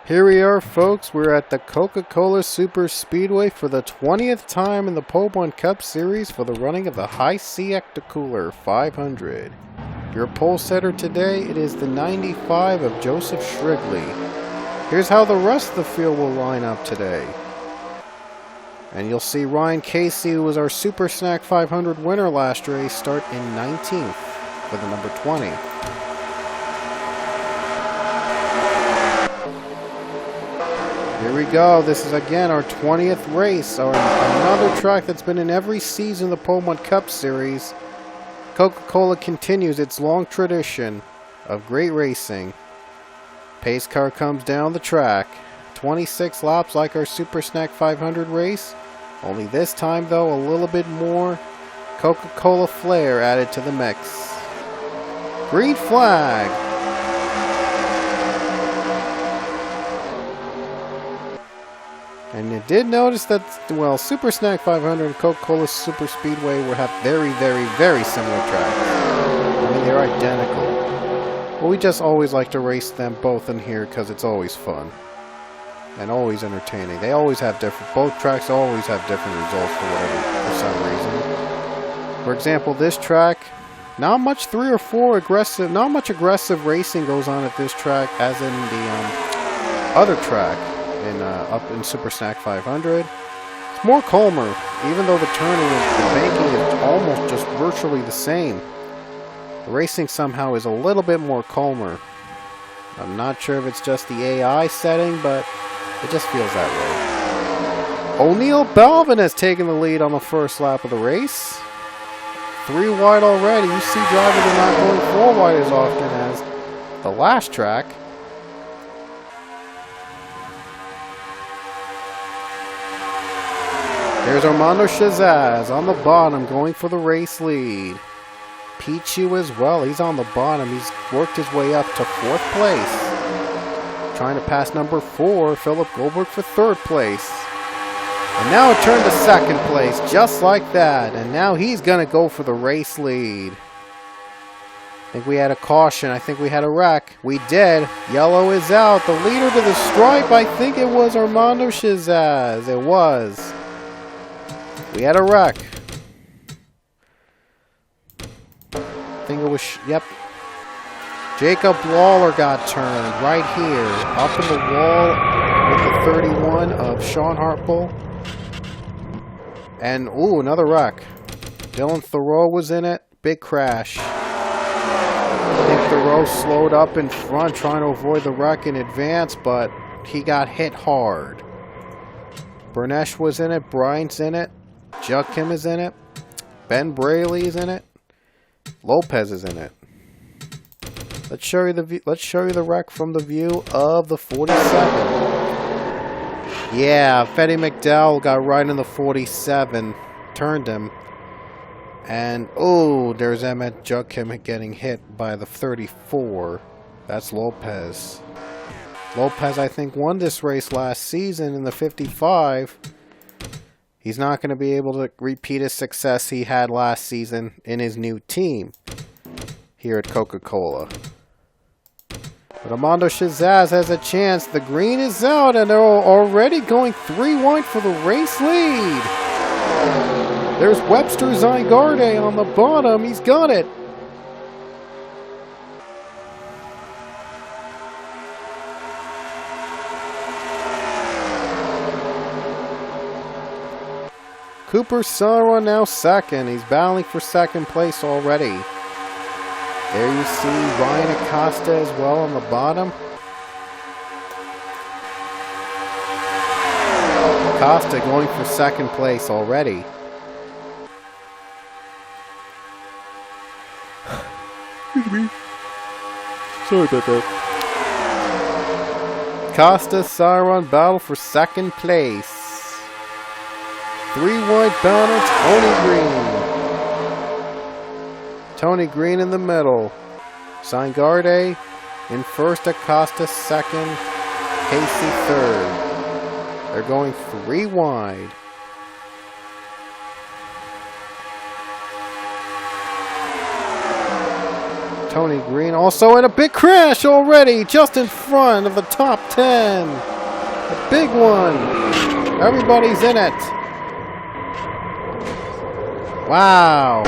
Here we are, folks. We're at the Coca-Cola Super Speedway for the 20th time in the Pole 1 Cup Series for the running of the High C Ectocooler 500. Your pole setter today, it is the 95 of Joseph Shrigley. Here's how the rest of the field will line up today. And you'll see Ryan Casey, who was our Super Snack 500 winner last race, start in 19th for the number 20. Here we go. This is again our 20th race, or another track that's been in every season of the Pole 1 Cup Series. Coca-Cola continues its long tradition of great racing. Pace car comes down the track. 26 laps like our Super Snack 500 race. Only this time, though, a little bit more Coca-Cola flair added to the mix. Green flag. And you did notice that, well, Super Snack 500 and Coca-Cola Super Speedway will have very, very, very similar tracks. I mean, they're identical. But we just always like to race them both in here because it's always fun. And always entertaining. They always have different, both tracks always have different results for some reason. For example, this track, not much 3 or 4 aggressive, not much aggressive racing goes on at this track as in the other track. Up in Super Snack 500. It's more calmer, even though the turning and the banking is almost just virtually the same. The racing somehow is a little bit more calmer. I'm not sure if it's just the AI setting, but it just feels that way. O'Neal Balvin has taken the lead on the first lap of the race. 3 wide already. You see drivers are not going 4 wide as often as the last track. Here's Armando Shazaz on the bottom, going for the race lead. Pichu as well, he's on the bottom. He's worked his way up to 4th place. Trying to pass number 4, Philip Goldberg, for 3rd place. And now it turned to 2nd place, just like that. And now he's going to go for the race lead. I think we had a caution. I think we had a wreck. We did. Yellow is out. The leader to the stripe, I think it was Armando Shazaz. It was. We had a wreck. I think it was, yep. Jacob Lawler got turned right here. Up in the wall with the 31 of Sean Hartbull. And, ooh, another wreck. Dylan Thoreau was in it. Big crash. I think Thoreau slowed up in front trying to avoid the wreck in advance, but he got hit hard. Bernesh was in it. Bryant's in it. Jug Kim is in it. Ben Braley is in it. Lopez is in it. Let's show you the wreck from the view of the 47. Yeah, Fetty McDowell got right in the 47, turned him, and oh, there's Emmett Jug Kim getting hit by the 34. That's Lopez. Lopez, I think, won this race last season in the 55. He's not going to be able to repeat his success he had last season in his new team here at Coca-Cola. But Armando Shazaz has a chance. The green is out, and they're already going 3 wide for the race lead. There's Webster Zygarde on the bottom. He's got it. Cooper Sarwa now 2nd. He's battling for 2nd place already. There you see Ryan Acosta as well on the bottom. Acosta going for 2nd place already. Excuse me. Sorry about that. Acosta, Sarwan battle for 2nd place. 3 wide bound, Tony Green. Tony Green in the middle. Zygarde in 1st, Acosta 2nd, Casey 3rd. They're going 3 wide. Tony Green also in a big crash already, just in front of the top 10. A big one. Everybody's in it. Wow.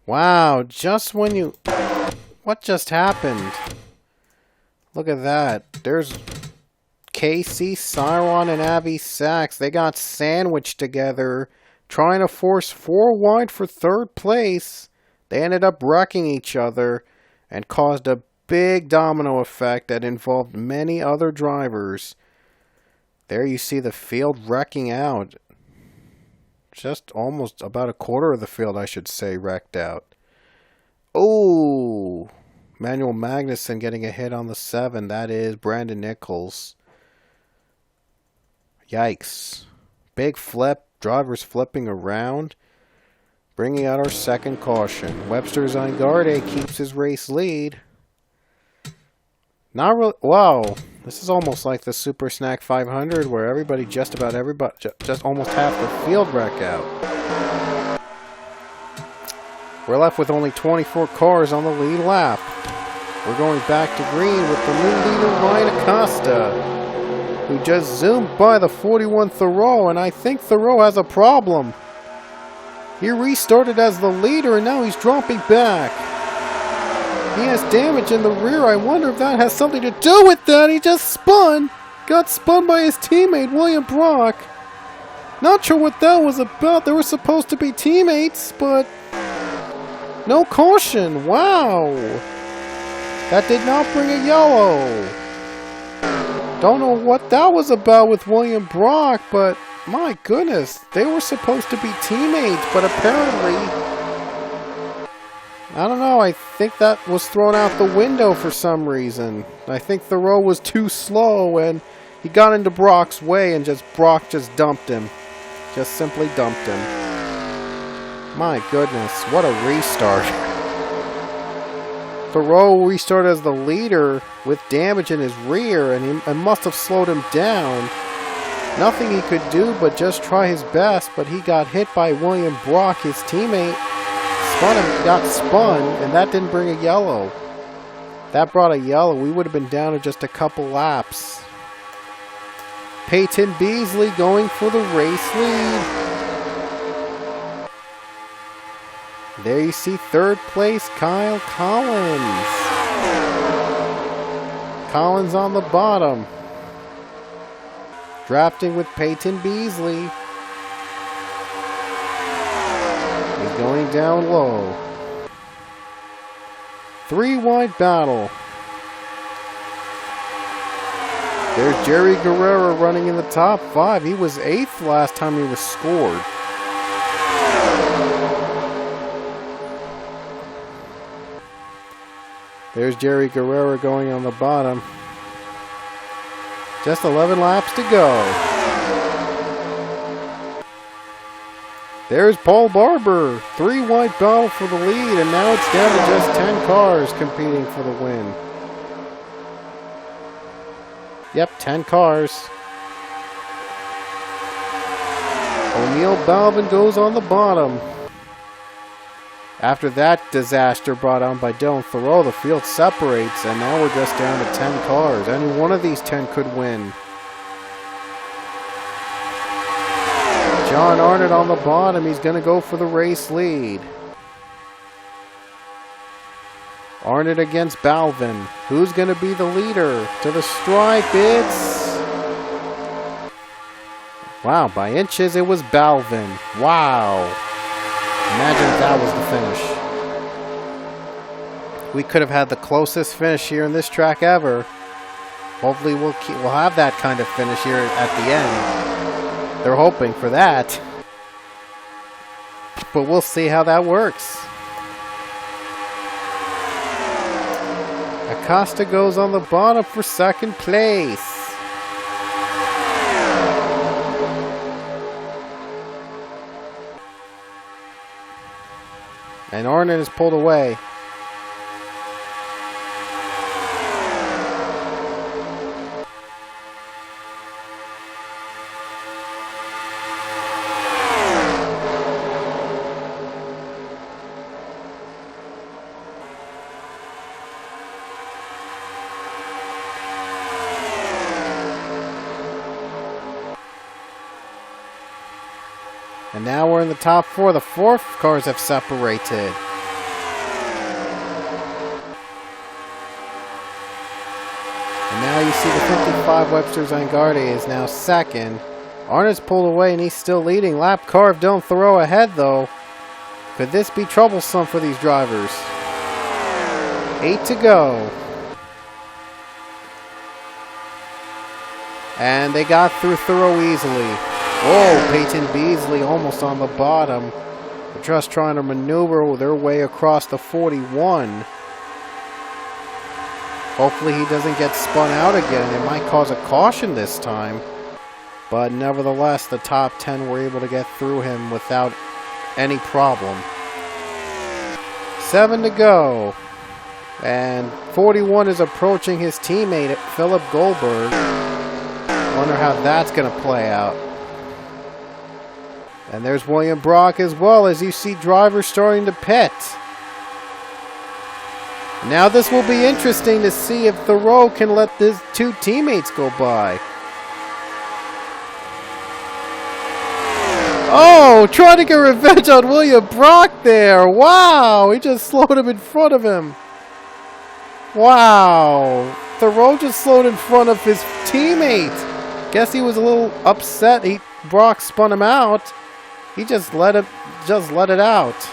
Wow, just when you... What just happened? Look at that. There's Casey, Cyron, and Avi Sachs. They got sandwiched together, trying to force 4 wide for 3rd place. They ended up wrecking each other and caused a big domino effect that involved many other drivers. There you see the field wrecking out. Just almost about a quarter of the field, I should say, wrecked out. Oh, Manuel Magnussen getting a hit on the 7. That is Brandon Nichols. Yikes. Big flip. Drivers flipping around. Bringing out our 2nd caution. Webster Zangarde keeps his race lead. Not really. Wow. This is almost like the Super Snack 500 where just about everybody, just almost half the field wreck out. We're left with only 24 cars on the lead lap. We're going back to green with the new leader, Ryan Acosta, who just zoomed by the 41 Thoreau, and I think Thoreau has a problem. He restarted as the leader, and now he's dropping back. He has damage in the rear. I wonder if that has something to do with that. He just spun. Got spun by his teammate, William Brock. Not sure what that was about. They were supposed to be teammates, but... no caution. Wow. That did not bring a yellow. Don't know what that was about with William Brock, but... my goodness. They were supposed to be teammates, but apparently... I don't know, I think that was thrown out the window for some reason. I think Thoreau was too slow and he got into Brock's way and Brock just dumped him. Just simply dumped him. My goodness, what a restart. Thoreau restarted as the leader with damage in his rear and it must have slowed him down. Nothing he could do but just try his best, but he got hit by William Brock, his teammate. Got spun, and that didn't bring a yellow. That brought a yellow. We would have been down to just a couple laps. Peyton Beasley going for the race lead. There you see 3rd place, Kyle Collins. Collins on the bottom. Drafting with Peyton Beasley. Going down low. 3 wide battle. There's Jerry Guerrero running in the top 5. He was 8th last time he was scored. There's Jerry Guerrero going on the bottom. Just 11 laps to go. There's Paul Barber. 3 wide battle for the lead, and now it's down to just 10 cars competing for the win. Yep, 10 cars. O'Neal Balvin goes on the bottom. After that disaster brought on by Dylan Thoreau, the field separates, and now we're just down to 10 cars. Any one of these 10 could win. John Arnott on the bottom. He's going to go for the race lead. Arnott against Balvin. Who's going to be the leader? To the stripe, it's... wow, by inches it was Balvin. Wow. Imagine if that was the finish. We could have had the closest finish here in this track ever. Hopefully we'll have that kind of finish here at the end. They're hoping for that. But we'll see how that works. Acosta goes on the bottom for 2nd place. And Arnott is pulled away. And now we're in the top 4. The 4 cars have separated. And now you see the 55 Webster Zangardi is now second. Arnott's pulled away and he's still leading. Lap car of Dylan Thoreau ahead though. Could this be troublesome for these drivers? 8 to go. And they got through Thoreau easily. Whoa, Peyton Beasley almost on the bottom. They're just trying to maneuver their way across the 41. Hopefully he doesn't get spun out again. It might cause a caution this time. But nevertheless, the top 10 were able to get through him without any problem. 7 to go. And 41 is approaching his teammate, Philip Goldberg. Wonder how that's going to play out. And there's William Brock as well, as you see drivers starting to pit. Now this will be interesting to see if Thoreau can let his 2 teammates go by. Oh, trying to get revenge on William Brock there. Wow, he just slowed him in front of him. Wow, Thoreau just slowed in front of his teammate. Guess he was a little upset. Brock spun him out. He just let it out.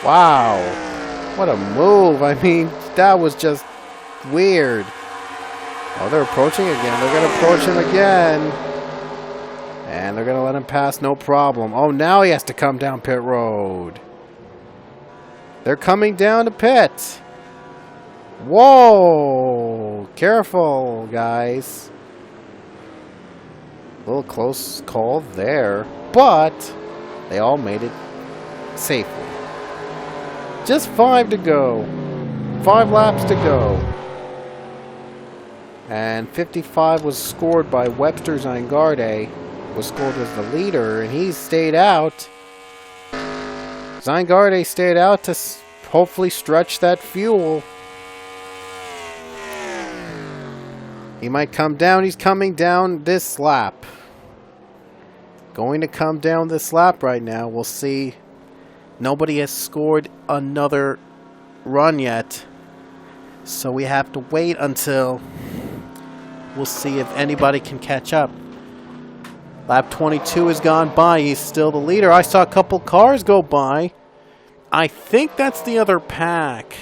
Wow, what a move! I mean, that was just weird. Oh, they're approaching again. They're gonna approach him again, and they're gonna let him pass, no problem. Oh, now he has to come down pit road. They're coming down to pit. Whoa! Careful, guys. A little close call there, but they all made it safely. Just 5 to go. 5 laps to go. And 55 was scored by Webster Zangardi. Was scored as the leader, and he stayed out. Zangardi stayed out to hopefully stretch that fuel. He might come down. He's coming down this lap. Going to come down this lap right now. We'll see. Nobody has scored another run yet. So we have to wait until we'll see if anybody can catch up. Lap 22 has gone by. He's still the leader. I saw a couple cars go by. I think that's the other pack.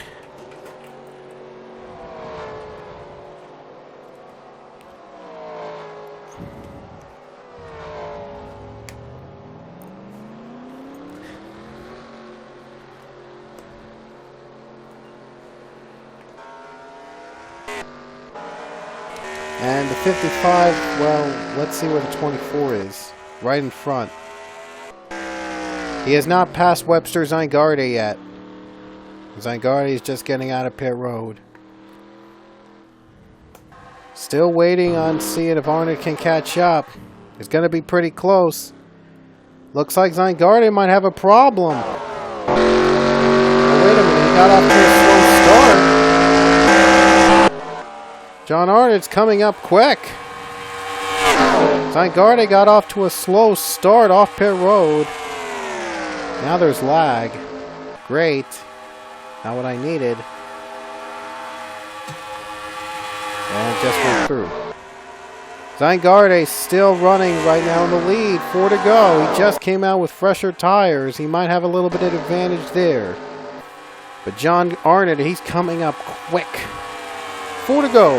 And the 55, well, let's see where the 24 is. Right in front. He has not passed Webster Zangardi yet. Zangardi is just getting out of pit road. Still waiting on seeing if Arnott can catch up. It's going to be pretty close. Looks like Zangardi might have a problem. Oh, wait a minute, he got off to a slow start. John Arnott's coming up quick. Zangardi got off to a slow start off pit road. Now there's lag. Great. Not what I needed. And it just went through. Zangardi still running right now in the lead. 4 to go. He just came out with fresher tires. He might have a little bit of advantage there. But John Arnott, he's coming up quick. 4 to go.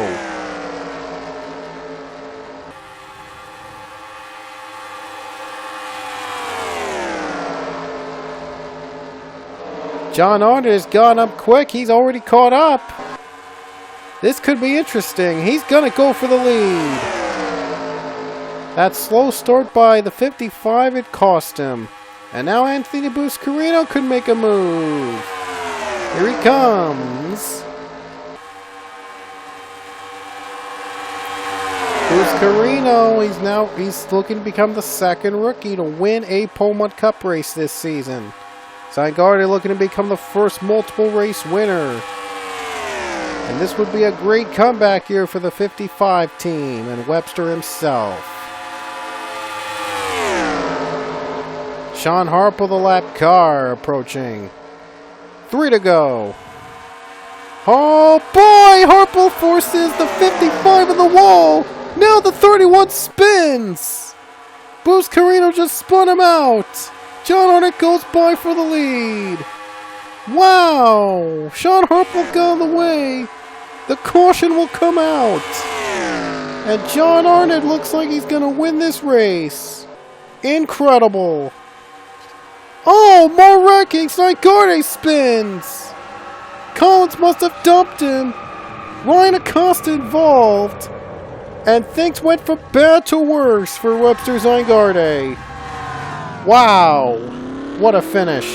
John Arnott has gone up quick. He's already caught up. This could be interesting. He's going to go for the lead. That slow start by the 55, it cost him. And now Anthony Buscarino could make a move. Here he comes. Buscarino, he's looking to become the second rookie to win a Beaumont Cup race this season. Zangardi looking to become the first multiple race winner. And this would be a great comeback year for the 55 team and Webster himself. Sean Harple, the lap car, approaching. 3 to go. Oh boy! Harple forces the 55 in the wall. Now the 31 spins. Bruce Carino just spun him out. John Arnott goes by for the lead. Wow! Sean Harple got in the way. The caution will come out. And John Arnott looks like he's going to win this race. Incredible. Oh, more wrecking. Zygarde spins. Collins must have dumped him. Ryan Acosta involved. And things went from bad to worse for Webster Zygarde. Wow. What a finish.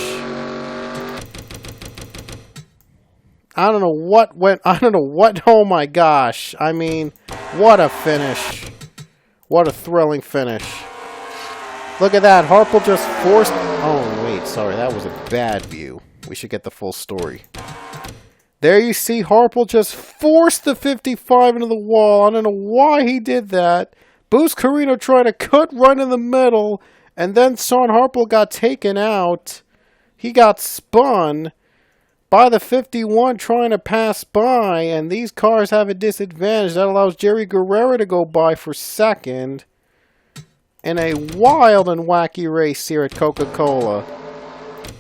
I don't know what went... Oh my gosh. I mean, what a finish. What a thrilling finish. Look at that. Harple just forced... Oh, wait. Sorry. That was a bad view. We should get the full story. There you see Harple just forced the 55 into the wall. I don't know why he did that. Bruce Carino tried to cut right in the middle. And then Sean Harple got taken out. He got spun by the 51 trying to pass by. And these cars have a disadvantage. That allows Jerry Guerrero to go by for second. In a wild and wacky race here at Coca-Cola.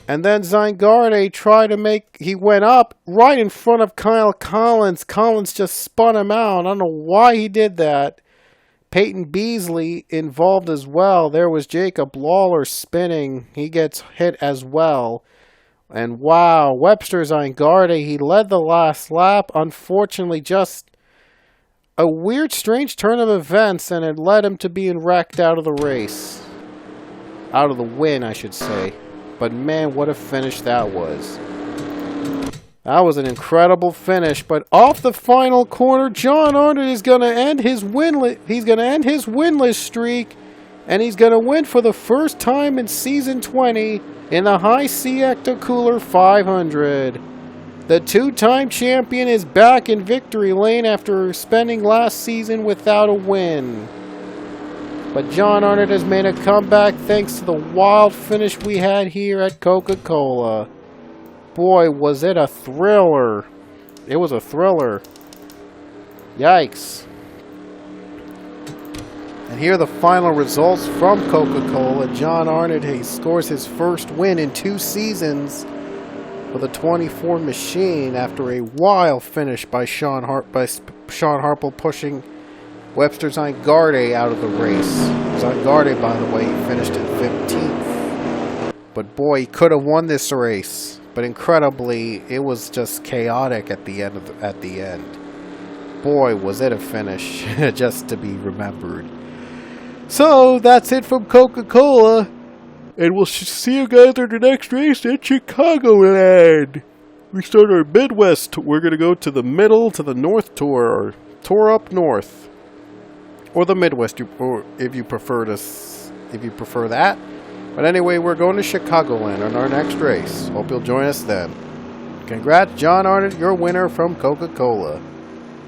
And then Zygarde tried to make... He went up right in front of Kyle Collins. Collins just spun him out. I don't know why he did that. Peyton Beasley involved as well. There was Jacob Lawler spinning. He gets hit as well. And wow, Webster Zygarde, he led the last lap. Unfortunately, just a weird, strange turn of events, and it led him to being wrecked out of the race. Out of the win, I should say. But man, what a finish that was. That was an incredible finish. But off the final corner, John Arnott is going to end his winless. He's going to end his winless streak, and he's going to win for the first time in season 20 in the High C Ecto Cooler 500. The two-time champion is back in victory lane after spending last season without a win. But John Arnott has made a comeback thanks to the wild finish we had here at Coca-Cola. Boy, was it a thriller. It was a thriller. Yikes. And here are the final results from Coca-Cola. John Arnott, he scores his first win in 2 seasons for the 24 machine after a wild finish by Sean Harple pushing Webster Zygarde out of the race. Zygarde, by the way, finished in 15th. But boy, he could have won this race. But incredibly, it was just chaotic at the end. Boy, was it a finish just to be remembered. So that's it from Coca-Cola, and we'll see you guys at the next race at Chicagoland. We start our Midwest. We're gonna go to the middle, to the North Tour, or Tour up north. Or the Midwest, or if you prefer that. But anyway, we're going to Chicagoland on our next race. Hope you'll join us then. Congrats, John Arnott, your winner from Coca-Cola.